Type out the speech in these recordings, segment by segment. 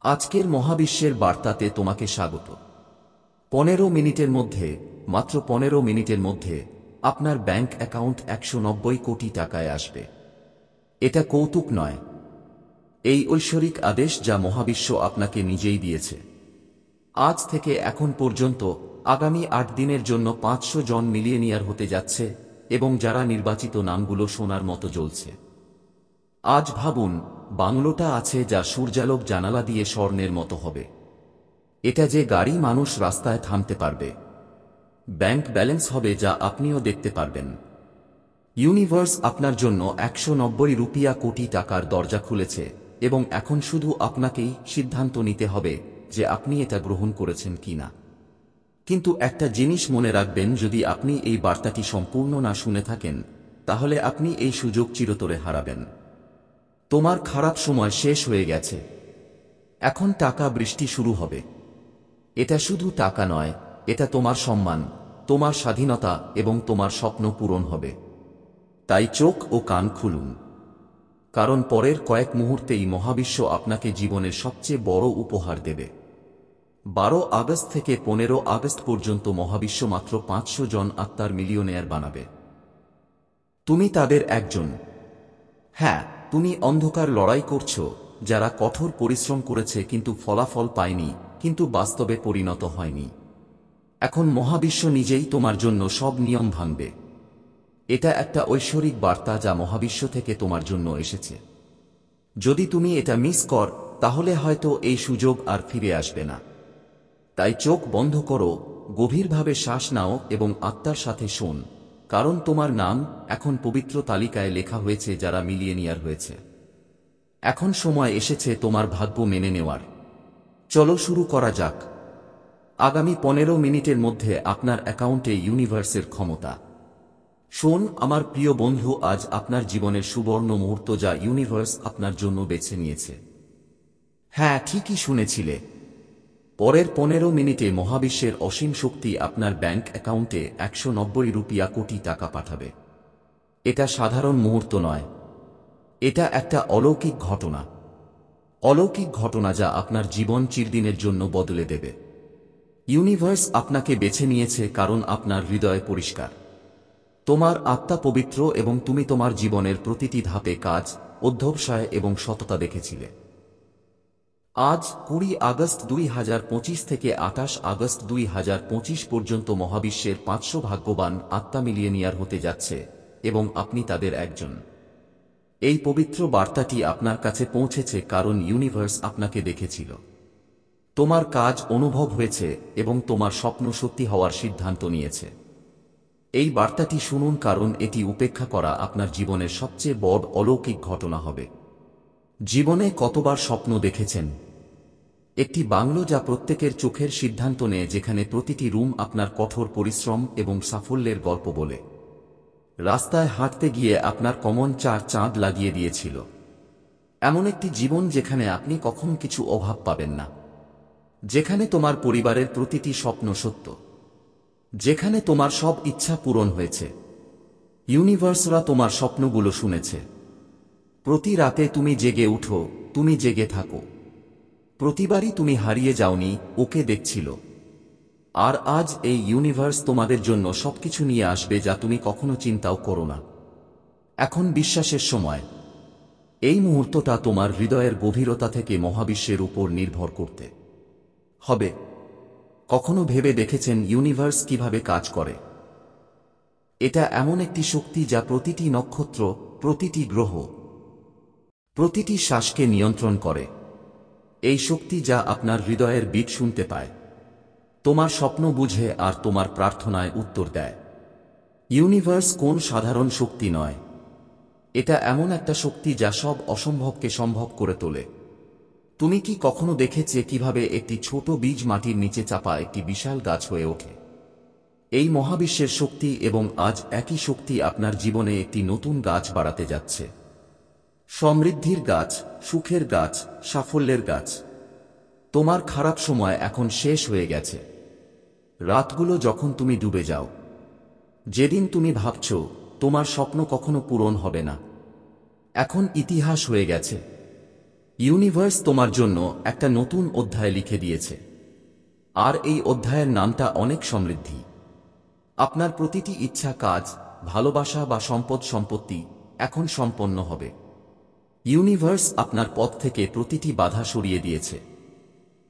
আজকের মহাবিশ্বের বার্তাতে তোমাকে স্বাগত। 15 মিনিটের মধ্যে, মাত্র 15 মিনিটের মধ্যে আপনার ব্যাংক অ্যাকাউন্ট 190 কোটি টাকায় আসবে। এটা কৌতুক নয়, এই ঐশ্বরিক আদেশ যা মহাবিশ্ব আপনাকে নিজেই দিয়েছে। আজ থেকে এখন পর্যন্ত আগামী 8 দিনের জন্য 500 জন মিলিয়নিয়ার হতে যাচ্ছে, এবং যারা নির্বাচিত নামগুলো সোনার মতো জ্বলছে। আজ ভাবুন, বাংলোটা আছে যা সূর্যালোক জানালা দিয়ে স্বর্ণের মতো হবে। এটা যে গাড়ি মানুষ রাস্তায় থামতে পারবে। ব্যাংক ব্যালেন্স হবে যা আপনিও দেখতে পারবেন। ইউনিভার্স আপনার জন্য 190 কোটি টাকার দরজা খুলেছে, এবং এখন শুধু আপনাকেই সিদ্ধান্ত নিতে হবে যে আপনি এটা গ্রহণ করেছেন কিনা। কিন্তু একটা জিনিস মনে রাখবেন, যদি আপনি এই বার্তাটি সম্পূর্ণ না শুনে থাকেন, তাহলে আপনি এই সুযোগ চিরতরে হারাবেন। তোমার খারাপ সময় শেষ হয়ে গেছে। এখন টাকা বৃষ্টি শুরু হবে। এটা শুধু টাকা নয়, এটা তোমার সম্মান, তোমার স্বাধীনতা এবং তোমার স্বপ্ন পূরণ হবে। তাই চোখ ও কান খুলুন, কারণ পরের কয়েক মুহূর্তেই মহাবিশ্ব আপনাকে জীবনের সবচেয়ে বড় উপহার দেবে। 12 আগস্ট থেকে 15 আগস্ট পর্যন্ত মহাবিশ্ব মাত্র 500 জন আত্মার মিলিয়নেয়ার বানাবে। তুমি তাদের একজন। হ্যাঁ, তুমি অন্ধকার লড়াই করছো, যারা কঠোর পরিশ্রম করেছে কিন্তু ফলাফল পায়নি, কিন্তু বাস্তবে পরিণত হয়নি। এখন মহাবিশ্ব নিজেই তোমার জন্য সব নিয়ম ভাঙবে। এটা একটা ঐশ্বরিক বার্তা যা মহাবিশ্ব থেকে তোমার জন্য এসেছে। যদি তুমি এটা মিস কর, তাহলে হয়তো এই সুযোগ আর ফিরে আসবে না। তাই চোখ বন্ধ করো, গভীরভাবে শ্বাস নাও এবং আত্মার সাথে শোন, কারণ তোমার নাম এখন পবিত্র তালিকায় লেখা হয়েছে যারা মিলিয়নিয়ার হয়েছে। এখন সময় এসেছে তোমার ভাগ্য মেনে নেওয়ার। চলো শুরু করা যাক। আগামী 15 মিনিটের মধ্যে আপনার অ্যাকাউন্টে ইউনিভার্সের ক্ষমতা। শোন আমার প্রিয় বন্ধু, আজ আপনার জীবনের সুবর্ণ মুহূর্ত যা ইউনিভার্স আপনার জন্য বেছে নিয়েছে। হ্যাঁ, ঠিকই শুনেছিলে। পরের 15 মিনিটে মহাবিশ্বের অসীম শক্তি আপনার ব্যাংক অ্যাকাউন্টে 190 কোটি টাকা পাঠাবে। এটা সাধারণ মুহূর্ত নয়, এটা একটা অলৌকিক ঘটনা। অলৌকিক ঘটনা যা আপনার জীবন চিরদিনের জন্য বদলে দেবে। ইউনিভার্স আপনাকে বেছে নিয়েছে কারণ আপনার হৃদয় পরিষ্কার, তোমার আত্মা পবিত্র এবং তুমি তোমার জীবনের প্রতিটি ধাপে কাজ, অধ্যবসায় এবং সততা দেখেছিলে। আজ 20 আগস্ট 2025 থেকে 28 আগস্ট 2025 পর্যন্ত মহাবিশ্বের 500 ভাগ্যবান আত্মা মিলিয়নিয়ার হতে যাচ্ছে, এবং আপনি তাদের একজন। এই পবিত্র বার্তাটি আপনার কাছে পৌঁছেছে কারণ ইউনিভার্স আপনাকে দেখেছিল। তোমার কাজ অনুভব হয়েছে এবং তোমার স্বপ্ন সত্যি হওয়ার সিদ্ধান্ত নিয়েছে। এই বার্তাটি শুনুন, কারণ এটি উপেক্ষা করা আপনার জীবনের সবচেয়ে বড় অলৌকিক ঘটনা হবে। জীবনে কতবার স্বপ্ন দেখেছেন? একটি বাংলো যা প্রত্যেকের চোখের সিদ্ধান্ত নেয়, যেখানে প্রতিটি রুম আপনার কঠোর পরিশ্রম এবং সাফল্যের গল্প বলে। রাস্তায় হাঁটতে গিয়ে আপনার কমন চাঁদ লাগিয়ে দিয়েছিল। এমন একটি জীবন যেখানে আপনি কখনো কিছু অভাব পাবেন না, যেখানে তোমার পরিবারের প্রতিটি স্বপ্ন সত্য, যেখানে তোমার সব ইচ্ছা পূরণ হয়েছে। ইউনিভার্সরা তোমার স্বপ্নগুলো শুনেছে। প্রতি রাতে তুমি জেগে উঠো, তুমি জেগে থাকো। প্রতিবারই তুমি হারিয়ে যাওনি, ওকে দেখছিল। আর আজ এই ইউনিভার্স তোমাদের জন্য সবকিছু নিয়ে আসবে যা তুমি কখনো চিন্তাও করো না। এখন বিশ্বাসের সময়। এই মুহূর্তটা তোমার হৃদয়ের গভীরতা থেকে মহাবিশ্বের উপর নির্ভর করতে হবে। কখনো ভেবে দেখেছেন ইউনিভার্স কিভাবে কাজ করে? এটা এমন একটি শক্তি যা প্রতিটি নক্ষত্র, প্রতিটি গ্রহ, প্রতিটি শ্বাসকে নিয়ন্ত্রণ করে। এই শক্তি যা আপনার হৃদয়ের বিট শুনতে পায়, তোমার স্বপ্ন বুঝে আর তোমার প্রার্থনায় উত্তর দেয়। ইউনিভার্স কোন সাধারণ শক্তি নয়, এটা এমন একটা শক্তি যা সব অসম্ভবকে সম্ভব করে তোলে। তুমি কি কখনো দেখেছে কিভাবে একটি ছোট বীজ মাটির নিচে চাপা একটি বিশাল গাছ হয়ে ওঠে? এই মহাবিশ্বের শক্তি, এবং আজ একই শক্তি আপনার জীবনে একটি নতুন গাছ বাড়াতে যাচ্ছে। সমৃদ্ধির গাছ, সুখের গাছ, সাফল্যের গাছ। তোমার খারাপ সময় এখন শেষ হয়ে গেছে। রাতগুলো যখন তুমি ডুবে যাও, যেদিন তুমি ভাবছ তোমার স্বপ্ন কখনো পূরণ হবে না, এখন ইতিহাস হয়ে গেছে। ইউনিভার্স তোমার জন্য একটা নতুন অধ্যায় লিখে দিয়েছে, আর এই অধ্যায়ের নামটা অনেক সমৃদ্ধি। আপনার প্রতিটি ইচ্ছা, কাজ, ভালোবাসা বা সম্পত্তি এখন সম্পন্ন হবে। ইউনিভার্স আপনার পথ থেকে প্রতিটি বাধা সরিয়ে দিয়েছে।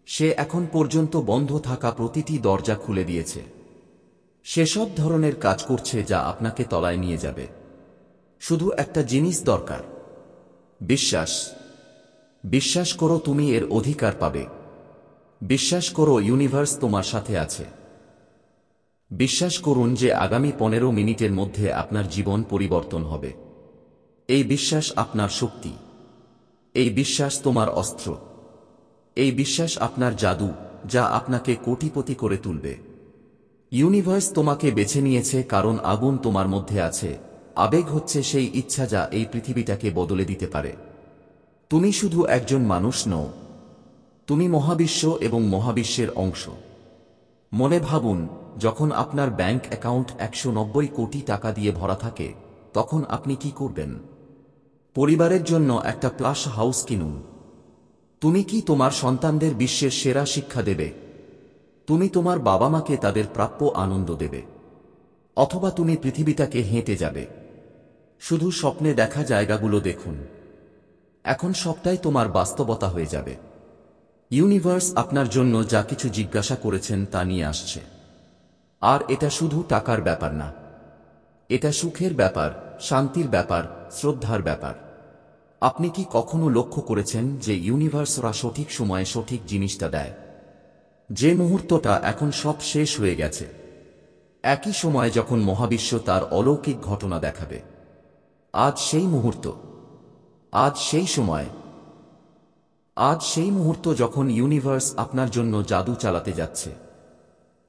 সে এখন পর্যন্ত বন্ধ থাকা প্রতিটি দরজা খুলে দিয়েছে। সেসব ধরনের কাজ করছে যা আপনাকে তলায় নিয়ে যাবে। শুধু একটা জিনিস দরকার, বিশ্বাস। বিশ্বাস করো তুমি এর অধিকার পাবে। বিশ্বাস করো ইউনিভার্স তোমার সাথে আছে। বিশ্বাস করুন যে আগামী 15 মিনিটের মধ্যে আপনার জীবন পরিবর্তন হবে। এই বিশ্বাস আপনার শক্তি। এই বিশ্বাস তোমার অস্ত্র। এই বিশ্বাস আপনার জাদু, যা আপনাকে কোটিপতি করে তুলবে। ইউনিভার্স তোমাকে বেছে নিয়েছে কারণ আগুন তোমার মধ্যে আছে। আবেগ হচ্ছে সেই ইচ্ছা যা এই পৃথিবীটাকে বদলে দিতে পারে। তুমি শুধু একজন মানুষ নও, তুমি মহাবিশ্ব এবং মহাবিশ্বের অংশ। মনে ভাবুন, যখন আপনার ব্যাংক অ্যাকাউন্ট 190 কোটি টাকা দিয়ে ভরা থাকে, তখন আপনি কি করবেন? পরিবারের জন্য একটা প্লাস হাউস কিনুন। তুমি কি তোমার সন্তানদের বিশ্বের সেরা শিক্ষা দেবে? তুমি তোমার বাবা মাকে তাদের প্রাপ্য আনন্দ দেবে? অথবা তুমি পৃথিবীটাকে হেঁটে যাবে? শুধু স্বপ্নে দেখা জায়গাগুলো দেখুন। এখন সবটাই তোমার বাস্তবতা হয়ে যাবে। ইউনিভার্স আপনার জন্য যা কিছু জিজ্ঞাসা করেছেন তা নিয়ে আসছে। আর এটা শুধু টাকার ব্যাপার না, এটা সুখের ব্যাপার, শান্তির ব্যাপার, শ্রদ্ধার ব্যাপার। আপনি কি কখনো লক্ষ্য করেছেন যে ইউনিভার্সরা সঠিক সময়ে সঠিক জিনিসটা দেয়? যে মুহূর্তটা এখন সব শেষ হয়ে গেছে, একই সময় যখন মহাবিশ্ব তার অলৌকিক ঘটনা দেখাবে। আজ সেই মুহূর্ত, আজ সেই সময়, আজ সেই মুহূর্ত যখন ইউনিভার্স আপনার জন্য জাদু চালাতে যাচ্ছে।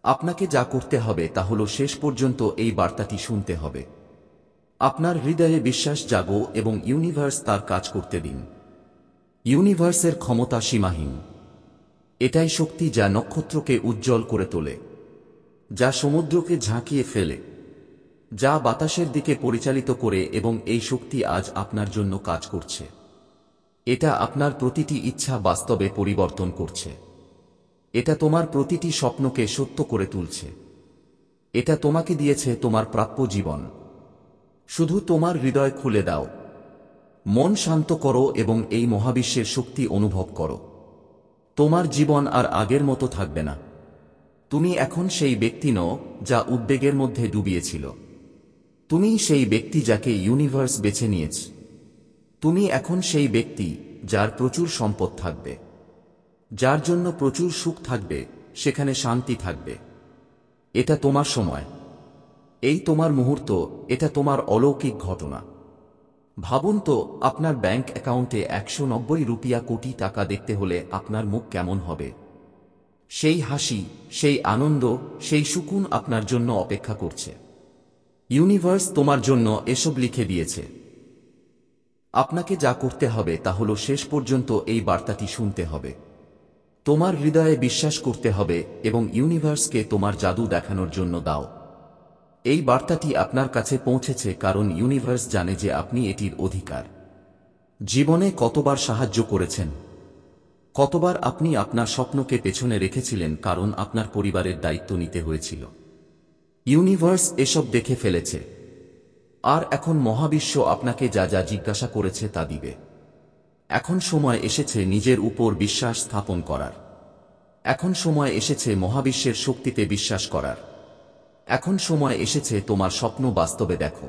আপনাকে যা করতে হবে তা হল শেষ পর্যন্ত এই বার্তাটি শুনতে হবে। আপনার হৃদয়ে বিশ্বাস জাগো এবং ইউনিভার্স তার কাজ করতে দিন। ইউনিভার্সের ক্ষমতা সীমাহীন। এটাই শক্তি যা নক্ষত্রকে উজ্জ্বল করে তোলে, যা সমুদ্রকে ঝাঁকিয়ে ফেলে, যা বাতাসের দিকে পরিচালিত করে, এবং এই শক্তি আজ আপনার জন্য কাজ করছে। এটা আপনার প্রতিটি ইচ্ছা বাস্তবে পরিবর্তন করছে। এটা তোমার প্রতিটি স্বপ্নকে সত্য করে তুলছে। এটা তোমাকে দিয়েছে তোমার প্রাপ্য জীবন। শুধু তোমার হৃদয় খুলে দাও, মন শান্ত করো এবং এই মহাবিশ্বের শক্তি অনুভব করো। তোমার জীবন আর আগের মতো থাকবে না। তুমি এখন সেই ব্যক্তি নও যা উদ্বেগের মধ্যে ডুবিয়েছিল। তুমি সেই ব্যক্তি যাকে ইউনিভার্স বেছে নিয়েছে। তুমি এখন সেই ব্যক্তি যার প্রচুর সম্পদ থাকবে, যার জন্য প্রচুর সুখ থাকবে, সেখানে শান্তি থাকবে। এটা তোমার সময়, এই তোমার মুহূর্ত, এটা তোমার অলৌকিক ঘটনা। ভাবুন তো, আপনার ব্যাংক অ্যাকাউন্টে 190 কোটি টাকা দেখতে হলে আপনার মুখ কেমন হবে? সেই হাসি, সেই আনন্দ, সেই সুকুন আপনার জন্য অপেক্ষা করছে। ইউনিভার্স তোমার জন্য এসব লিখে দিয়েছে। আপনাকে যা করতে হবে তা হল শেষ পর্যন্ত এই বার্তাটি শুনতে হবে। তোমার হৃদয়ে বিশ্বাস করতে হবে এবং ইউনিভার্সকে তোমার জাদু দেখানোর জন্য দাও। এই বার্তাটি আপনার কাছে পৌঁছেছে কারণ ইউনিভার্স জানে যে আপনি এটির অধিকার। জীবনে কতবার সাহায্য করেছেন? কতবার আপনি আপনার স্বপ্নকে পেছনে রেখেছিলেন কারণ আপনার পরিবারের দায়িত্ব নিতে হয়েছিল? ইউনিভার্স এসব দেখে ফেলেছে। আর এখন মহাবিশ্ব আপনাকে যা যা জিজ্ঞাসা করেছে তা দিবে। এখন সময় এসেছে নিজের উপর বিশ্বাস স্থাপন করার। এখন সময় এসেছে মহাবিশ্বের শক্তিতে বিশ্বাস করার। এখন সময় এসেছে তোমার স্বপ্ন বাস্তবে দেখো।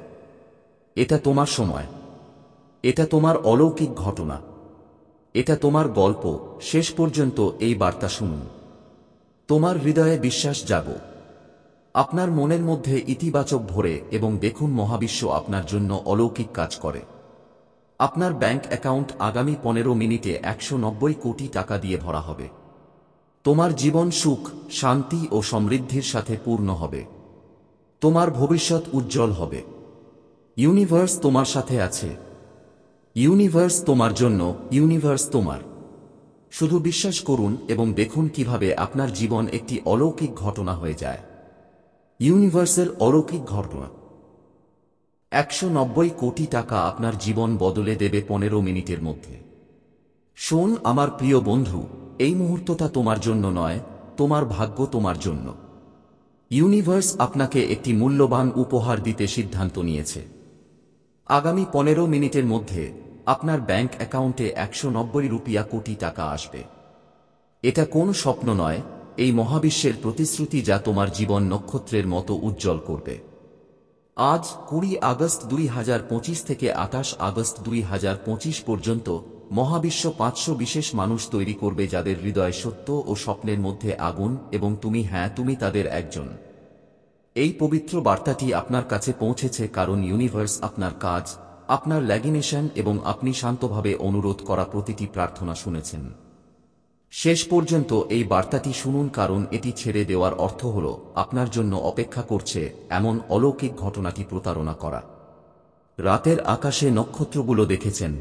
এটা তোমার সময়। এটা তোমার অলৌকিক ঘটনা। এটা তোমার গল্প। শেষ পর্যন্ত এই বার্তা শুনুন। তোমার হৃদয়ে বিশ্বাস জাগো। আপনার মনের মধ্যে ইতিবাচক ভরে এবং দেখুন মহাবিশ্ব আপনার জন্য অলৌকিক কাজ করে। আপনার ব্যাংক অ্যাকাউন্ট আগামী 15 মিনিটে 190 কোটি টাকা দিয়ে ভরা হবে। তোমার জীবন সুখ, শান্তি ও সমৃদ্ধির সাথে পূর্ণ হবে। তোমার ভবিষ্যৎ উজ্জ্বল হবে। ইউনিভার্স তোমার সাথে আছে। ইউনিভার্স তোমার জন্য, ইউনিভার্স তোমার। শুধু বিশ্বাস করুন এবং দেখুন কিভাবে আপনার জীবন একটি অলৌকিক ঘটনা হয়ে যায়। ইউনিভার্সের অলৌকিক ঘটনা। 190 কোটি টাকা আপনার জীবন বদলে দেবে 15 মিনিটের মধ্যে। শোন আমার প্রিয় বন্ধু, এই মুহূর্তটা তোমার জন্য নয়, তোমার ভাগ্য তোমার জন্য। ইউনিভার্স আপনাকে একটি মূল্যবান উপহার দিতে সিদ্ধান্ত নিয়েছে। আগামী 15 মিনিটের মধ্যে আপনার ব্যাংক অ্যাকাউন্টে 190 কোটি টাকা আসবে। এটা কোন স্বপ্ন নয়, এই মহাবিশ্বের প্রতিশ্রুতি যা তোমার জীবন নক্ষত্রের মতো উজ্জ্বল করবে। আজ 20 আগস্ট 2025 থেকে 28 আগস্ট 2025 পর্যন্ত মহাবিশ্ব 500 বিশেষ মানুষ তৈরি করবে যাদের হৃদয় সত্য ও স্বপ্নের মধ্যে আগুন, এবং তুমি তাদের একজন। এই পবিত্র বার্তাটি আপনার কাছে পৌঁছেছে কারণ ইউনিভার্স আপনার কাজ, আপনার ল্যাগিনেশন এবং আপনি শান্তভাবে অনুরোধ করা প্রতিটি প্রার্থনা শুনেছেন। শেষ পর্যন্ত এই বার্তাটি শুনুন, কারণ এটি ছেড়ে দেওয়ার অর্থ হল আপনার জন্য অপেক্ষা করছে এমন অলৌকিক ঘটনাটি প্রতারণা করা। রাতের আকাশে নক্ষত্রগুলো দেখেছেন।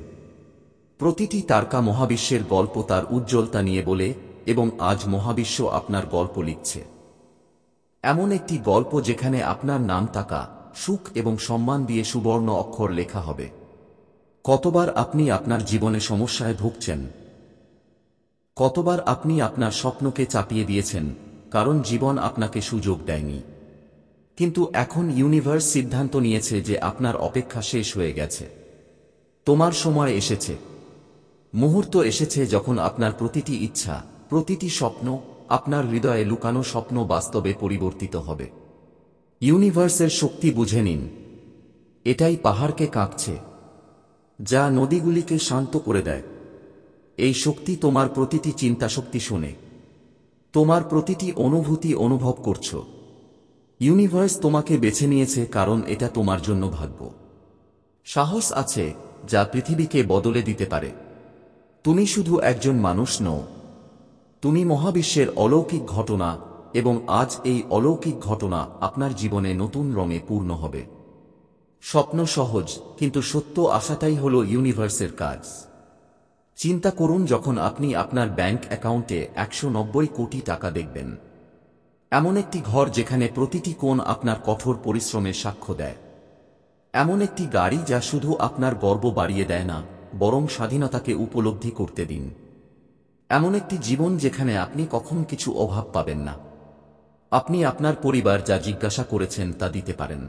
প্রতিটি তারকা মহাবিশ্বের গল্প তার উজ্জ্বলতা নিয়ে বলে, এবং আজ মহাবিশ্ব আপনার গল্প লিখছে। এমন একটি গল্প যেখানে আপনার নাম টাকা, সুখ এবং সম্মান দিয়ে সুবর্ণ অক্ষর লেখা হবে। কতবার আপনি আপনার জীবনে সমস্যায় ভুগছেন? কতবার আপনি আপনার স্বপ্নকে চাপিয়ে দিয়েছেন কারণ জীবন আপনাকে সুযোগ দেয়নি? কিন্তু এখন ইউনিভার্স সিদ্ধান্ত নিয়েছে যে আপনার অপেক্ষা শেষ হয়ে গেছে। তোমার সময় এসেছে। মুহূর্ত এসেছে যখন আপনার প্রতিটি ইচ্ছা, প্রতিটি স্বপ্ন, আপনার হৃদয়ে লুকানো স্বপ্ন বাস্তবে পরিবর্তিত হবে। ইউনিভার্সের শক্তি বুঝে নিন। এটাই পাহাড়কে কাঁপছে, যা নদীগুলিকে শান্ত করে দেয়। এই শক্তি তোমার প্রতিটি চিন্তাশক্তি শুনে, তোমার প্রতিটি অনুভূতি অনুভব করছো। ইউনিভার্স তোমাকে বেছে নিয়েছে কারণ এটা তোমার জন্য ভাগ্য। সাহস আছে যা পৃথিবীকে বদলে দিতে পারে। তুমি শুধু একজন মানুষ নও, তুমি মহাবিশ্বের অলৌকিক ঘটনা, এবং আজ এই অলৌকিক ঘটনা আপনার জীবনে নতুন রঙে পূর্ণ হবে। স্বপ্ন সহজ, কিন্তু সত্য আসাটাই হল ইউনিভার্সের কাজ। চিন্তা করুন যখন আপনি আপনার ব্যাংক অ্যাকাউন্টে 190 কোটি টাকা দেখবেন। এমন একটি ঘর যেখানে প্রতিটি কোণ আপনার কঠোর পরিশ্রমের সাক্ষ্য দেয়। এমন একটি গাড়ি যা শুধু আপনার গর্ব বাড়িয়ে দেয় না, বরং স্বাধীনতাকে উপলব্ধি করতে দিন। এমন একটি জীবন যেখানে আপনি কখনো কিছু অভাব পাবেন না। আপনি আপনার পরিবার যা জিজ্ঞাসা করেছেন তা দিতে পারেন।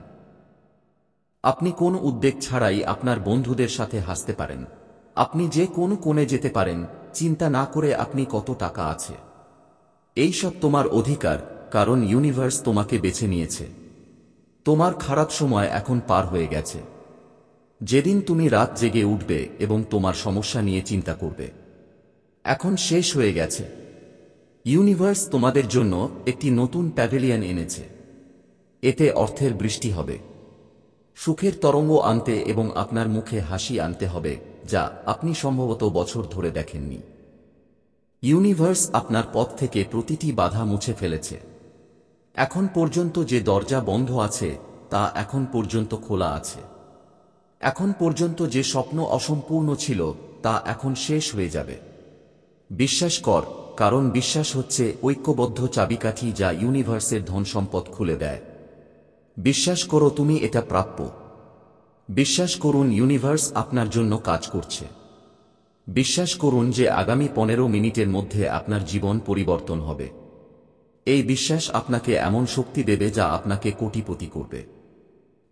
আপনি কোনো উদ্বেগ ছাড়াই আপনার বন্ধুদের সাথে হাসতে পারেন। আপনি যে কোনো কোণে যেতে পারেন, চিন্তা না করে আপনি কত টাকা আছে। এই সব তোমার অধিকার, কারণ ইউনিভার্স তোমাকে বেছে নিয়েছে। তোমার খারাপ সময় এখন পার হয়ে গেছে। যেদিন তুমি রাত জেগে উঠবে এবং তোমার সমস্যা নিয়ে চিন্তা করবে, এখন শেষ হয়ে গেছে। ইউনিভার্স তোমাদের জন্য একটি নতুন প্যাভিলিয়ন এনেছে। এতে অর্থের বৃষ্টি হবে, সুখের তরঙ্গ আনতে এবং আপনার মুখে হাসি আনতে হবে যা আপনি সম্ভবত বছর ধরে দেখেননি। ইউনিভার্স আপনার পথ থেকে প্রতিটি বাধা মুছে ফেলেছে। এখন পর্যন্ত যে দরজা বন্ধ আছে তা এখন পর্যন্ত খোলা আছে। এখন পর্যন্ত যে স্বপ্ন অসম্পূর্ণ ছিল তা এখন শেষ হয়ে যাবে। বিশ্বাস কর, কারণ বিশ্বাস হচ্ছে ঐক্যবদ্ধ চাবিকাঠি যা ইউনিভার্সের ধন সম্পদ খুলে দেয়। বিশ্বাস করো তুমি এটা প্রাপ্য। বিশ্বাস করুন ইউনিভার্স আপনার জন্য কাজ করছে। বিশ্বাস করুন যে আগামী 15 মিনিটের মধ্যে আপনার জীবন পরিবর্তন হবে। এই বিশ্বাস আপনাকে এমন শক্তি দেবে যা আপনাকে কোটিপতি করবে।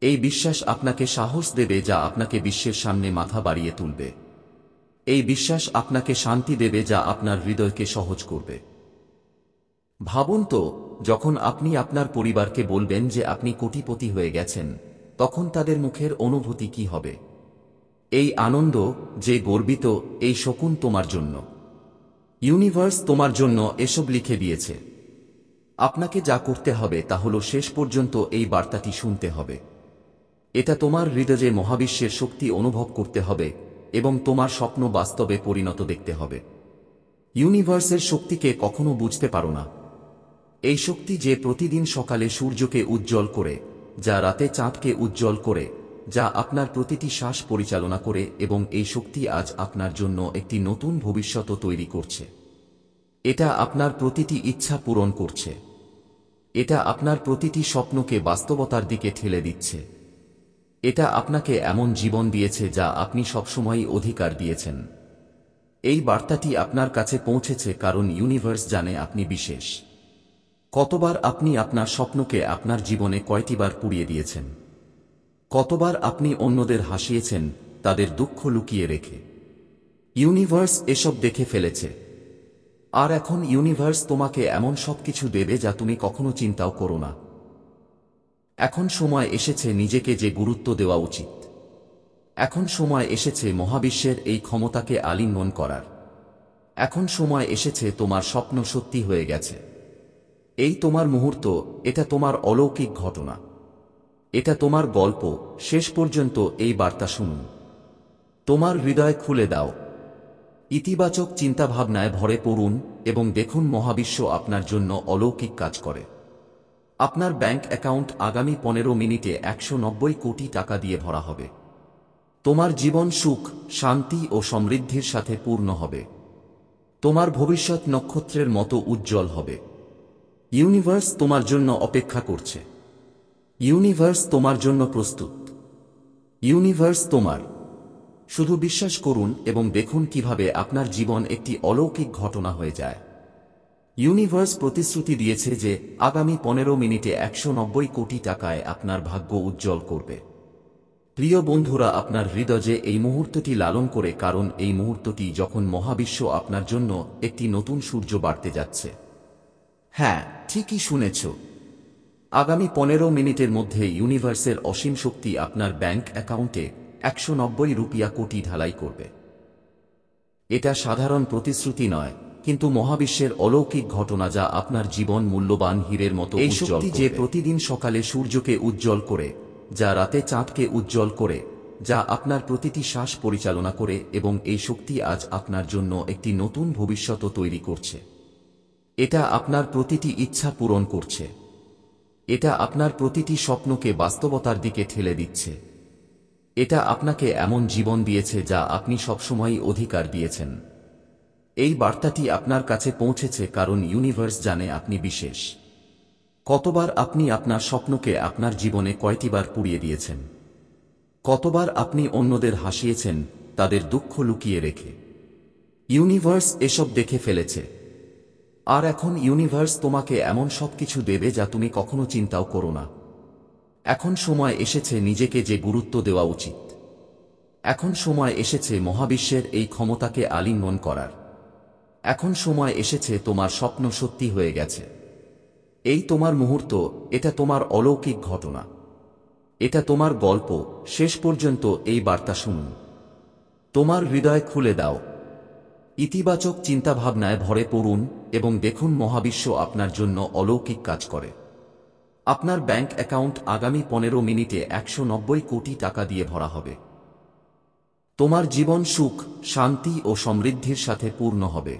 এই বিশ্বাস আপনাকে সাহস দেবে যা আপনাকে বিশ্বের সামনে মাথা বাড়িয়ে তুলবে। এই বিশ্বাস আপনাকে শান্তি দেবে যা আপনার হৃদয়কে সহজ করবে। ভাবুন তো, যখন আপনি আপনার পরিবারকে বলবেন যে আপনি কোটিপতি হয়ে গেছেন, তখন তাদের মুখের অনুভূতি কি হবে? এই আনন্দ, যে গর্বিত, এই শকুন তোমার জন্য। ইউনিভার্স তোমার জন্য এসব লিখে দিয়েছে। আপনাকে যা করতে হবে তা হল শেষ পর্যন্ত এই বার্তাটি শুনতে হবে। এটা তোমার হৃদয়ে মহাবিশ্বের শক্তি অনুভব করতে হবে এবং তোমার স্বপ্ন বাস্তবে পরিণত দেখতে হবে। ইউনিভার্সের শক্তিকে কখনো বুঝতে পারো না। এই শক্তি যে প্রতিদিন সকালে সূর্যকে উজ্জ্বল করে, যা রাতে চাঁদকে উজ্জ্বল করে, যা আপনার প্রতিটি শ্বাস পরিচালনা করে, এবং এই শক্তি আজ আপনার জন্য একটি নতুন ভবিষ্যৎ তৈরি করছে। এটা আপনার প্রতিটি ইচ্ছা পূরণ করছে। এটা আপনার প্রতিটি স্বপ্নকে বাস্তবতার দিকে ঠেলে দিচ্ছে। এটা আপনাকে এমন জীবন দিয়েছে যা আপনি সবসময়ই অধিকার দিয়েছেন। এই বার্তাটি আপনার কাছে পৌঁছেছে কারণ ইউনিভার্স জানে আপনি বিশেষ। কতবার আপনি আপনার স্বপ্নকে আপনার জীবনে কয়টিবার পুড়িয়ে দিয়েছেন? কতবার আপনি অন্যদের হাসিয়েছেন তাদের দুঃখ লুকিয়ে রেখে? ইউনিভার্স এসব দেখে ফেলেছে। আর এখন ইউনিভার্স তোমাকে এমন সবকিছু দেবে যা তুমি কখনো চিন্তাও করো না। এখন সময় এসেছে নিজেকে যে গুরুত্ব দেওয়া উচিত। এখন সময় এসেছে মহাবিশ্বের এই ক্ষমতাকে আলিঙ্গন করার। এখন সময় এসেছে তোমার স্বপ্ন সত্যি হয়ে গেছে। এই তোমার মুহূর্ত, এটা তোমার অলৌকিক ঘটনা। এটা তোমার গল্প। শেষ পর্যন্ত এই বার্তা শুনুন। তোমার হৃদয় খুলে দাও। ইতিবাচক চিন্তাভাবনায় ভরে পড়ুন এবং দেখুন মহাবিশ্ব আপনার জন্য অলৌকিক কাজ করে। আপনার ব্যাংক অ্যাকাউন্ট আগামী 15 মিনিটে 190 কোটি টাকা দিয়ে ভরা হবে। তোমার জীবন সুখ, শান্তি ও সমৃদ্ধির সাথে পূর্ণ হবে। তোমার ভবিষ্যৎ নক্ষত্রের মতো উজ্জ্বল হবে। ইউনিভার্স তোমার জন্য অপেক্ষা করছে। ইউনিভার্স তোমার জন্য প্রস্তুত। ইউনিভার্স তোমার। শুধু বিশ্বাস করুন এবং দেখুন কিভাবে আপনার জীবন একটি অলৌকিক ঘটনা হয়ে যায়। ইউনিভার্স প্রতিশ্রুতি দিয়েছে যে আগামী 15 মিনিটে 190 কোটি টাকায় আপনার ভাগ্য উজ্জ্বল করবে। প্রিয় বন্ধুরা, আপনার হৃদয়ে এই মুহূর্তটি লালন করে, কারণ এই মুহূর্তটি যখন মহাবিশ্ব আপনার জন্য একটি নতুন সূর্য বাড়তে যাচ্ছে। হ্যাঁ, ঠিকই শুনেছ। আগামী 15 মিনিটের মধ্যে ইউনিভার্সের অসীম শক্তি আপনার ব্যাংক অ্যাকাউন্টে 190 কোটি ঢালাই করবে। এটা সাধারণ প্রতিশ্রুতি নয়, কিন্তু মহাবিশ্বের অলৌকিক ঘটনা যা আপনার জীবন মূল্যবান হীরের মতো উজ্জ্বল করবে। এই শক্তি যে প্রতিদিন সকালে সূর্যকে উজ্জ্বল করে, যা রাতে চাঁদকে উজ্জ্বল করে, যা আপনার প্রতিটি শ্বাস পরিচালনা করে, এবং এই শক্তি আজ আপনার জন্য একটি নতুন ভবিষ্যৎ তৈরি করছে। এটা আপনার প্রতিটি ইচ্ছা পূরণ করছে। এটা আপনার প্রতিটি স্বপ্নকে বাস্তবতার দিকে ঠেলে দিচ্ছে। এটা আপনাকে এমন জীবন দিয়েছে যা আপনি সবসময়ই অধিকার দিয়েছেন। এই বার্তাটি আপনার কাছে পৌঁছেছে কারণ ইউনিভার্স জানে আপনি বিশেষ। কতবার আপনি আপনার স্বপ্নকে আপনার জীবনে কয়টিবার পুড়িয়ে দিয়েছেন? কতবার আপনি অন্যদের হাসিয়েছেন তাদের দুঃখ লুকিয়ে রেখে? ইউনিভার্স এসব দেখে ফেলেছে। আর এখন ইউনিভার্স তোমাকে এমন সবকিছু দেবে যা তুমি কখনো চিন্তাও করো না। এখন সময় এসেছে নিজেকে যে গুরুত্ব দেওয়া উচিত। এখন সময় এসেছে মহাবিশ্বের এই ক্ষমতাকে আলিঙ্গন করার। এখন সময় এসেছে তোমার স্বপ্ন সত্যি হয়ে গেছে। এই তোমার মুহূর্ত, এটা তোমার অলৌকিক ঘটনা। এটা তোমার গল্প। শেষ পর্যন্ত এই বার্তা শুনুন। তোমার হৃদয় খুলে দাও। ইতিবাচক চিন্তাভাবনায় ভরে পড়ুন এবং দেখুন মহাবিশ্ব আপনার জন্য অলৌকিক কাজ করে। আপনার ব্যাংক অ্যাকাউন্ট আগামী 15 মিনিটে 190 কোটি টাকা দিয়ে ভরা হবে। তোমার জীবন সুখ, শান্তি ও সমৃদ্ধির সাথে পূর্ণ হবে।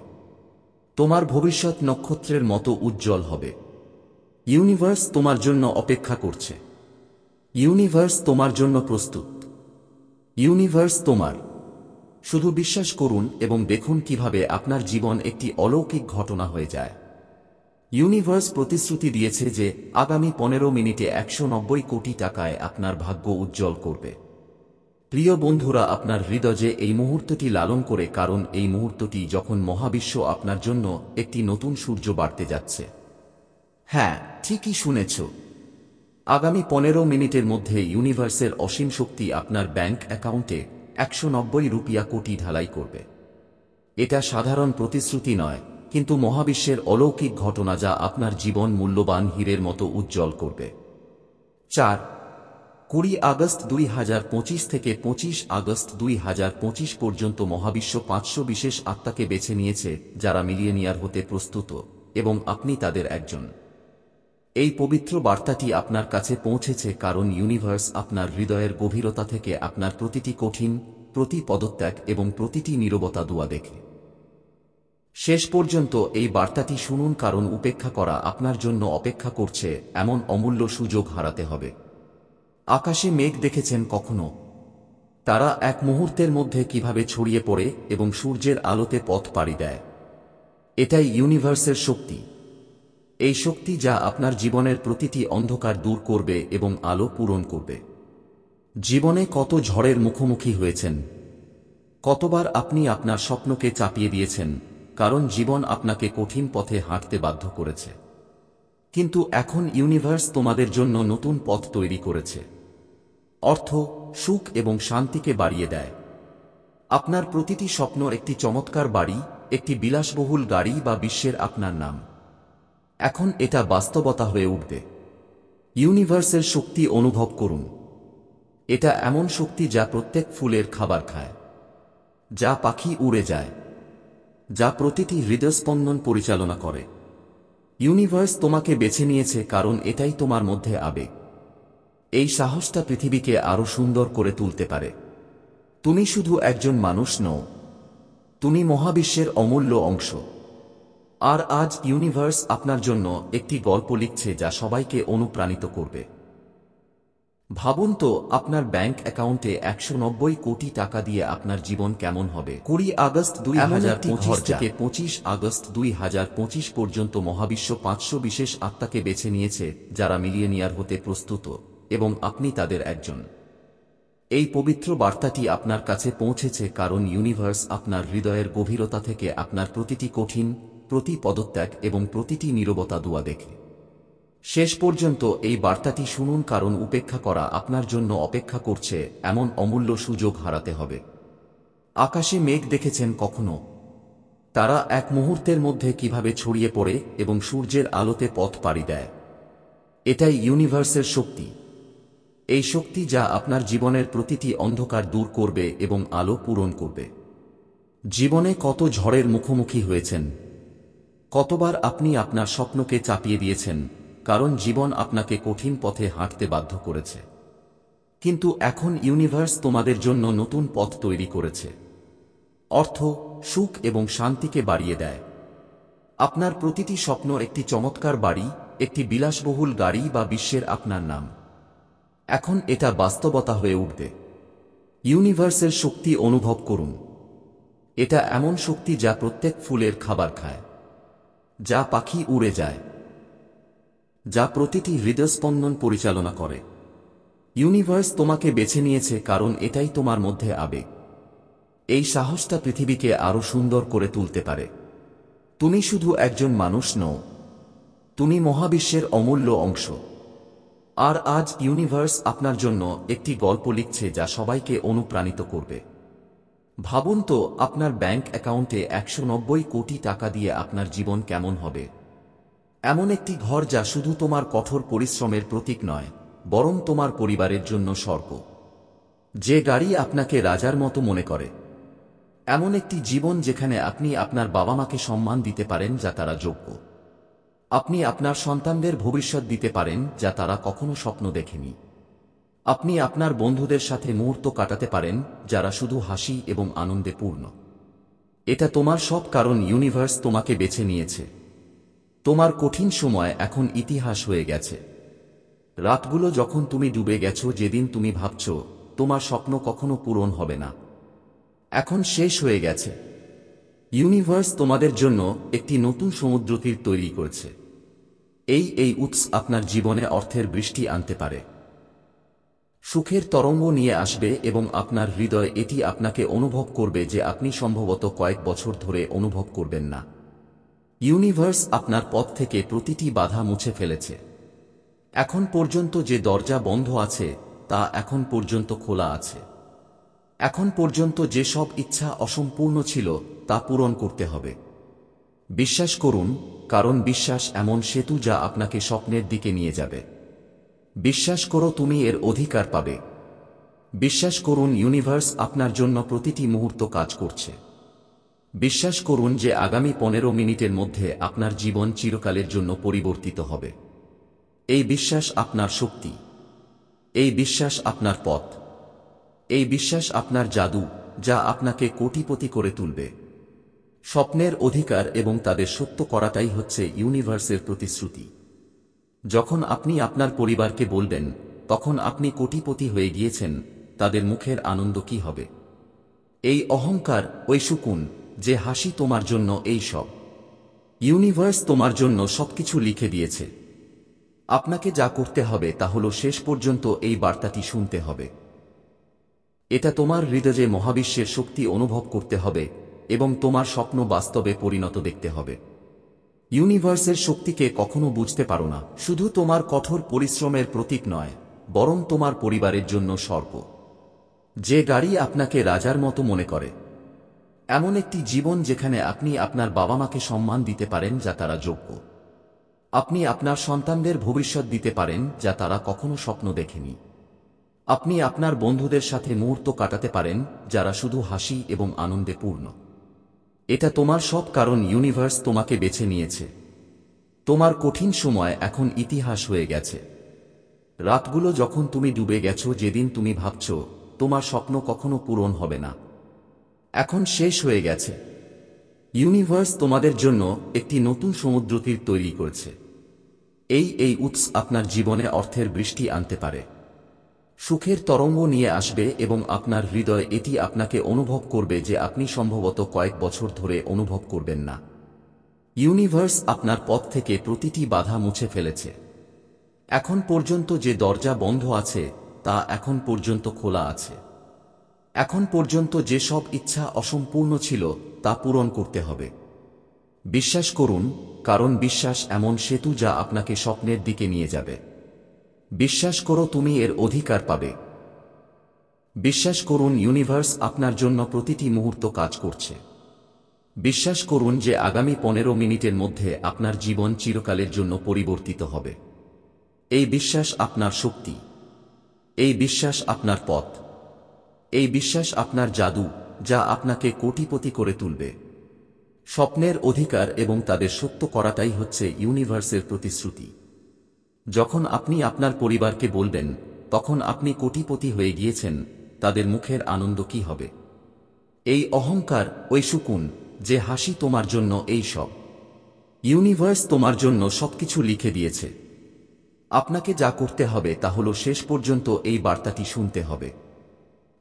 তোমার ভবিষ্যৎ নক্ষত্রের মতো উজ্জ্বল হবে। ইউনিভার্স তোমার জন্য অপেক্ষা করছে। ইউনিভার্স তোমার জন্য প্রস্তুত। ইউনিভার্স তোমার। শুধু বিশ্বাস করুন এবং দেখুন কিভাবে আপনার জীবন একটি অলৌকিক ঘটনা হয়ে যায়। ইউনিভার্স প্রতিশ্রুতি দিয়েছে যে আগামী 15 মিনিটে 190 কোটি টাকায় আপনার ভাগ্য উজ্জ্বল করবে। প্রিয় বন্ধুরা, আপনার হৃদয়ে এই মুহূর্তটি লালন করে, কারণ এই মুহূর্তটি যখন মহাবিশ্ব আপনার জন্য একটি নতুন সূর্য বাড়তে যাচ্ছে। হ্যাঁ, ঠিকই শুনেছ। আগামী 15 মিনিটের মধ্যে ইউনিভার্সের অসীম শক্তি আপনার ব্যাংক অ্যাকাউন্টে 190 কোটি ঢালাই করবে। এটা সাধারণ প্রতিশ্রুতি নয়, কিন্তু মহাবিশ্বের অলৌকিক ঘটনা যা আপনার জীবন মূল্যবান হীরের মতো উজ্জ্বল করবে। 20 আগস্ট 2025 থেকে 25 আগস্ট 2025 পর্যন্ত মহাবিশ্ব 500 বিশেষ আত্মাকে বেছে নিয়েছে যারা মিলিয়নিয়ার হতে প্রস্তুত, এবং আপনি তাদের একজন। এই পবিত্র বার্তাটি আপনার কাছে পৌঁছেছে কারণ ইউনিভার্স আপনার হৃদয়ের গভীরতা থেকে আপনার প্রতিটি কঠিন, প্রতি পদত্যাগ এবং প্রতিটি নীরবতা দোয়া দেখে। শেষ পর্যন্ত এই বার্তাটি শুনুন, কারণ উপেক্ষা করা আপনার জন্য অপেক্ষা করছে। এমন অমূল্য সুযোগ হারাতে হবে। আকাশে মেঘ দেখেছেন কখনো? তারা এক মুহূর্তের মধ্যে কিভাবে ছড়িয়ে পড়ে এবং সূর্যের আলোতে পথ পাড়ি দেয়। এটাই ইউনিভার্সের শক্তি। এই শক্তি যা আপনার জীবনের প্রতিটি অন্ধকার দূর করবে এবং আলো পূরণ করবে। জীবনে কত ঝড়ের মুখোমুখি হয়েছেন? কতবার আপনি আপনার স্বপ্নকে চাপিয়ে দিয়েছেন, কারণ জীবন আপনাকে কঠিন পথে হাঁটতে বাধ্য করেছে। কিন্তু এখন ইউনিভার্স তোমাদের জন্য নতুন পথ তৈরি করেছে। অর্থ, সুখ এবং শান্তিকে বাড়িয়ে দেয়। আপনার প্রতিটি স্বপ্ন একটি চমৎকার বাড়ি, একটি বিলাসবহুল গাড়ি বা বিশ্বের আপনার নাম। এখন এটা বাস্তবতা হয়ে উঠবে। ইউনিভার্সের শক্তি অনুভব করুন। এটা এমন শক্তি যা প্রত্যেক ফুলের খাবার খায়, যা পাখি উড়ে যায়, যা প্রতিটি হৃদয়স্পন্দন পরিচালনা করে। ইউনিভার্স তোমাকে বেছে নিয়েছে কারণ এটাই তোমার মধ্যে আবেগ। এই সাহসটা পৃথিবীকে আরো সুন্দর করে তুলতে পারে। তুমি শুধু একজন মানুষ নও, তুমি মহাবিশ্বের অমূল্য অংশ। আর আজ ইউনিভার্স আপনার জন্য একটি গল্প লিখছে যা সবাইকে অনুপ্রাণিত করবে। ভাবুন তো, আপনার ব্যাংক অ্যাকাউন্টে 190 কোটি টাকা দিয়ে আপনার জীবন কেমন হবে। 20 আগস্ট 2025 থেকে 25 আগস্ট 2025 পর্যন্ত মহাবিশ্ব 500 বিশেষ আত্মাকে বেছে নিয়েছে যারা মিলিয়নিয়ার হতে প্রস্তুত, এবং আপনি তাদের একজন। এই পবিত্র বার্তাটি আপনার কাছে পৌঁছেছে কারণ ইউনিভার্স আপনার হৃদয়ের গভীরতা থেকে আপনার প্রতিটি কঠিন, প্রতি পদত্যাগ এবং প্রতিটি নীরবতা দোয়া দেখে। শেষ পর্যন্ত এই বার্তাটি শুনুন, কারণ উপেক্ষা করা আপনার জন্য অপেক্ষা করছে এমন অমূল্য সুযোগ হারাতে হবে। আকাশে মেঘ দেখেছেন কখনো? তারা এক মুহূর্তের মধ্যে কিভাবে ছড়িয়ে পড়ে এবং সূর্যের আলোতে পথ পাড়ি দেয়। এটাই ইউনিভার্সের শক্তি। এই শক্তি যা আপনার জীবনের প্রতিটি অন্ধকার দূর করবে এবং আলো পূরণ করবে। জীবনে কত ঝড়ের মুখোমুখি হয়েছেন? কতবার আপনি আপনার স্বপ্নকে চাপিয়ে দিয়েছেন, কারণ জীবন আপনাকে কঠিন পথে হাঁটতে বাধ্য করেছে। কিন্তু এখন ইউনিভার্স তোমাদের জন্য নতুন পথ তৈরি করেছে। অর্থ, সুখ এবং শান্তিকে বাড়িয়ে দেয়। আপনার প্রতিটি স্বপ্ন একটি চমৎকার বাড়ি, একটি বিলাসবহুল গাড়ি বা বিশ্বের আপনার নাম। এখন এটা বাস্তবতা হয়ে উঠবে। ইউনিভার্সের শক্তি অনুভব করুন। এটা এমন শক্তি যা প্রত্যেক ফুলের খাবার খায়, যা পাখি উড়ে যায়, যা প্রতিটি হৃদয়স্পন্দন পরিচালনা করে। ইউনিভার্স তোমাকে বেছে নিয়েছে কারণ এটাই তোমার মধ্যে আবেগ। এই সাহসটা পৃথিবীকে আরো সুন্দর করে তুলতে পারে। তুমি শুধু একজন মানুষ নও, তুমি মহাবিশ্বের অমূল্য অংশ। আর আজ ইউনিভার্স আপনার জন্য একটি গল্প লিখছে যা সবাইকে অনুপ্রাণিত করবে। ভাবুন তো, আপনার ব্যাংক অ্যাকাউন্টে 190 কোটি টাকা দিয়ে আপনার জীবন কেমন হবে। এমন একটি ঘর যা শুধু তোমার কঠোর পরিশ্রমের প্রতীক নয়, বরং তোমার পরিবারের জন্য স্বর্গ। যে গাড়ি আপনাকে রাজার মতো মনে করে। এমন একটি জীবন যেখানে আপনি আপনার বাবা মাকে সম্মান দিতে পারেন যা তারা যোগ্য। আপনি আপনার সন্তানদের ভবিষ্যৎ দিতে পারেন যা তারা কখনো স্বপ্ন দেখেনি। আপনি আপনার বন্ধুদের সাথে মুহূর্ত কাটাতে পারেন যারা শুধু হাসি এবং আনন্দে পূর্ণ। এটা তোমার সব কারণ ইউনিভার্স তোমাকে বেছে নিয়েছে। তোমার কঠিন সময় এখন ইতিহাস হয়ে গেছে। রাতগুলো যখন তুমি ডুবে গেছো, যেদিন তুমি ভাবছ তোমার স্বপ্ন কখনো পূরণ হবে না, এখন শেষ হয়ে গেছে। ইউনিভার্স তোমাদের জন্য একটি নতুন সমুদ্রতীর তৈরি করেছে। এই উৎস আপনার জীবনে অর্থের বৃষ্টি আনতে পারে, সুখের তরঙ্গ নিয়ে আসবে এবং আপনার হৃদয় এটি আপনাকে অনুভব করবে যে আপনি সম্ভবত কয়েক বছর ধরে অনুভব করবেন না। ইউনিভার্স আপনার পথ থেকে প্রতিটি বাধা মুছে ফেলেছে। এখন পর্যন্ত যে দরজা বন্ধ আছে তা এখন পর্যন্ত খোলা আছে। এখন পর্যন্ত যে সব ইচ্ছা অসম্পূর্ণ ছিল তা পূরণ করতে হবে। বিশ্বাস করুন, কারণ বিশ্বাস এমন সেতু যা আপনাকে স্বপ্নের দিকে নিয়ে যাবে। বিশ্বাস করো, তুমি এর অধিকার পাবে। বিশ্বাস করুন, ইউনিভার্স আপনার জন্য প্রতিটি মুহূর্ত কাজ করছে। বিশ্বাস করুন যে আগামী 15 মিনিটের মধ্যে আপনার জীবন চিরকালের জন্য পরিবর্তিত হবে। এই বিশ্বাস আপনার শক্তি। এই বিশ্বাস আপনার পথ। এই বিশ্বাস আপনার জাদু যা আপনাকে কোটিপতি করে তুলবে। স্বপ্নের অধিকার এবং তাদের সত্য করাটাই হচ্ছে ইউনিভার্সের প্রতিশ্রুতি। যখন আপনি আপনার পরিবারকে বলবেন তখন আপনি কোটিপতি হয়ে গিয়েছেন, তাদের মুখের আনন্দ কি হবে। এই অহংকার, ওই সুকুন, যে হাসি তোমার জন্য, এই সব ইউনিভার্স তোমার জন্য সবকিছু লিখে দিয়েছে। আপনাকে যা করতে হবে তা হলো শেষ পর্যন্ত এই বার্তাটি শুনতে হবে। এটা তোমার হৃদয়ে মহাবিশ্বের শক্তি অনুভব করতে হবে এবং তোমার স্বপ্ন বাস্তবে পরিণত দেখতে হবে। ইউনিভার্সের শক্তিকে কখনো বুঝতে পারো না, শুধু তোমার কঠোর পরিশ্রমের প্রতীক নয়, বরং তোমার পরিবারের জন্য স্বর্গ। যে গাড়ি আপনাকে রাজার মতো মনে করে, এমন একটি জীবন যেখানে আপনি আপনার বাবা মাকে সম্মান দিতে পারেন যা তারা যোগ্য। আপনি আপনার সন্তানদের ভবিষ্যৎ দিতে পারেন যা তারা কখনো স্বপ্ন দেখেনি। আপনি আপনার বন্ধুদের সাথে মুহূর্ত কাটাতে পারেন যারা শুধু হাসি এবং আনন্দে পূর্ণ। এটা তোমার সব, কারণ ইউনিভার্স তোমাকে বেছে নিয়েছে। তোমার কঠিন সময় এখন ইতিহাস হয়ে গেছে। রাতগুলো যখন তুমি ডুবে গেছো, যেদিন তুমি ভাবছ তোমার স্বপ্ন কখনো পূরণ হবে না, এখন শেষ হয়ে গেছে। ইউনিভার্স তোমাদের জন্য একটি নতুন সমুদ্র তীর তৈরি করেছে। এই উৎস আপনার জীবনে অর্থের বৃষ্টি আনতে পারে, সুখের তরঙ্গ নিয়ে আসবে এবং আপনার হৃদয় এটি আপনাকে অনুভব করবে যে আপনি সম্ভবত কয়েক বছর ধরে অনুভব করবেন না। ইউনিভার্স আপনার পথ থেকে প্রতিটি বাধা মুছে ফেলেছে। এখন পর্যন্ত যে দরজা বন্ধ আছে তা এখন পর্যন্ত খোলা আছে। এখন পর্যন্ত যে সব ইচ্ছা অসম্পূর্ণ ছিল তা পূরণ করতে হবে। বিশ্বাস করুন, কারণ বিশ্বাস এমন সেতু যা আপনাকে স্বপ্নের দিকে নিয়ে যাবে। বিশ্বাস করো, তুমি এর অধিকার পাবে। বিশ্বাস করুন, ইউনিভার্স আপনার জন্য প্রতিটি মুহূর্ত কাজ করছে। বিশ্বাস করুন যে আগামী 15 মিনিটের মধ্যে আপনার জীবন চিরকালের জন্য পরিবর্তিত হবে। এই বিশ্বাস আপনার শক্তি। এই বিশ্বাস আপনার পথ। এই বিশ্বাস আপনার জাদু, যা আপনাকে কোটিপতি করে তুলবে। স্বপ্নের অধিকার এবং তাদের সত্য করাটাই হচ্ছে ইউনিভার্সের প্রতিশ্রুতি। যখন আপনি আপনার পরিবারকে বলবেন, তখন আপনি কোটিপতি হয়ে গিয়েছেন, তাদের মুখের আনন্দ কি হবে? এই অহংকার, ওই সুকুন, যে হাসি তোমার জন্য, এই সব ইউনিভার্স তোমার জন্য সবকিছু লিখে দিয়েছে। আপনাকে যা করতে হবে তা হল শেষ পর্যন্ত এই বার্তাটি শুনতে হবে।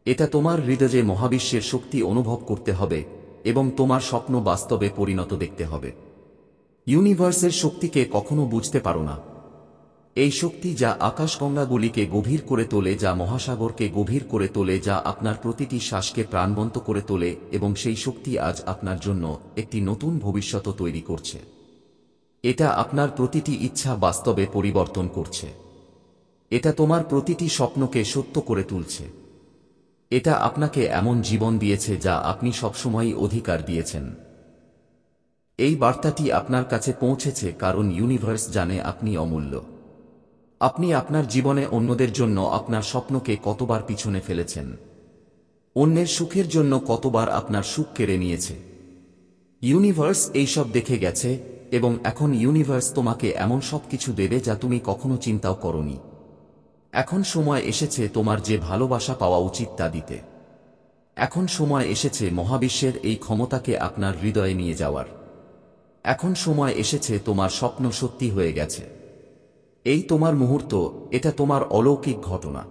এটা তোমার হৃদয়ে মহাবিশ্বের শক্তি অনুভব করতে হবে এবং তোমার স্বপ্ন বাস্তবে পরিণত দেখতে হবে। ইউনিভার্সের শক্তিকে কখনো বুঝতে পারো না। এই শক্তি যা আকাশগঙ্গাগুলিকে গভীর করে তোলে, যা মহাসাগরকে গভীর করে তোলে, যা আপনার প্রতিটি শ্বাসকে প্রাণবন্ত করে তোলে, এবং সেই শক্তি আজ আপনার জন্য একটি নতুন ভবিষ্যৎ তৈরি করছে। এটা আপনার প্রতিটি ইচ্ছা বাস্তবে পরিবর্তন করছে। এটা তোমার প্রতিটি স্বপ্নকে সত্য করে তুলছে। এটা আপনাকে এমন জীবন দিয়েছে যা আপনি সবসময়ই অধিকার দিয়েছেন। এই বার্তাটি আপনার কাছে পৌঁছেছে কারণ ইউনিভার্স জানে আপনি অমূল্য। আপনি আপনার জীবনে অন্যদের জন্য আপনার স্বপ্নকে কতবার পিছনে ফেলেছেন, অন্যের সুখের জন্য কতবার আপনার সুখ কেড়ে নিয়েছে। ইউনিভার্স এইসব দেখে গেছে এবং এখন ইউনিভার্স তোমাকে এমন সব কিছু দেবে যা তুমি কখনো চিন্তাও করোনি। এখন সময় এসেছে তোমার যে ভালোবাসা পাওয়া উচিত তা দিতে। এখন সময় এসেছে মহাবিশ্বের এই ক্ষমতাকে আপনার হৃদয়ে নিয়ে যাওয়ার। এখন সময় এসেছে তোমার স্বপ্ন সত্যি হয়ে গেছে। এই তোমার মুহূর্ত, এটা তোমার অলৌকিক ঘটনা,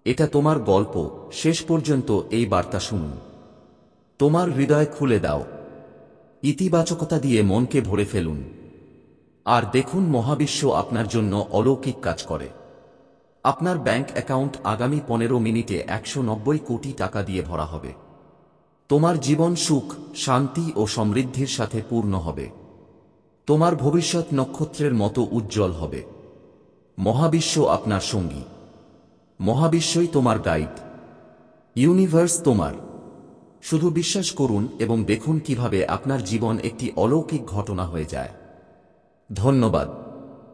এটা তোমার গল্প। শেষ পর্যন্ত এই বার্তা শুনুন। তোমার হৃদয় খুলে দাও, ইতিবাচকতা দিয়ে মনকে ভরে ফেলুন, আর দেখুন মহাবিশ্ব আপনার জন্য অলৌকিক কাজ করে। আপনার ব্যাংক অ্যাকাউন্ট আগামী 15 মিনিটে 190 কোটি টাকা দিয়ে ভরা হবে। তোমার জীবন সুখ, শান্তি ও সমৃদ্ধির সাথে পূর্ণ হবে। তোমার ভবিষ্যৎ নক্ষত্রের মতো উজ্জ্বল হবে। মহাবিশ্ব আপনার সঙ্গী। মহাবিশ্বই তোমার গাইড। ইউনিভার্স তোমার। শুধু বিশ্বাস করুন এবং দেখুন কিভাবে আপনার জীবন একটি অলৌকিক ঘটনা হয়ে যায়। ধন্যবাদ।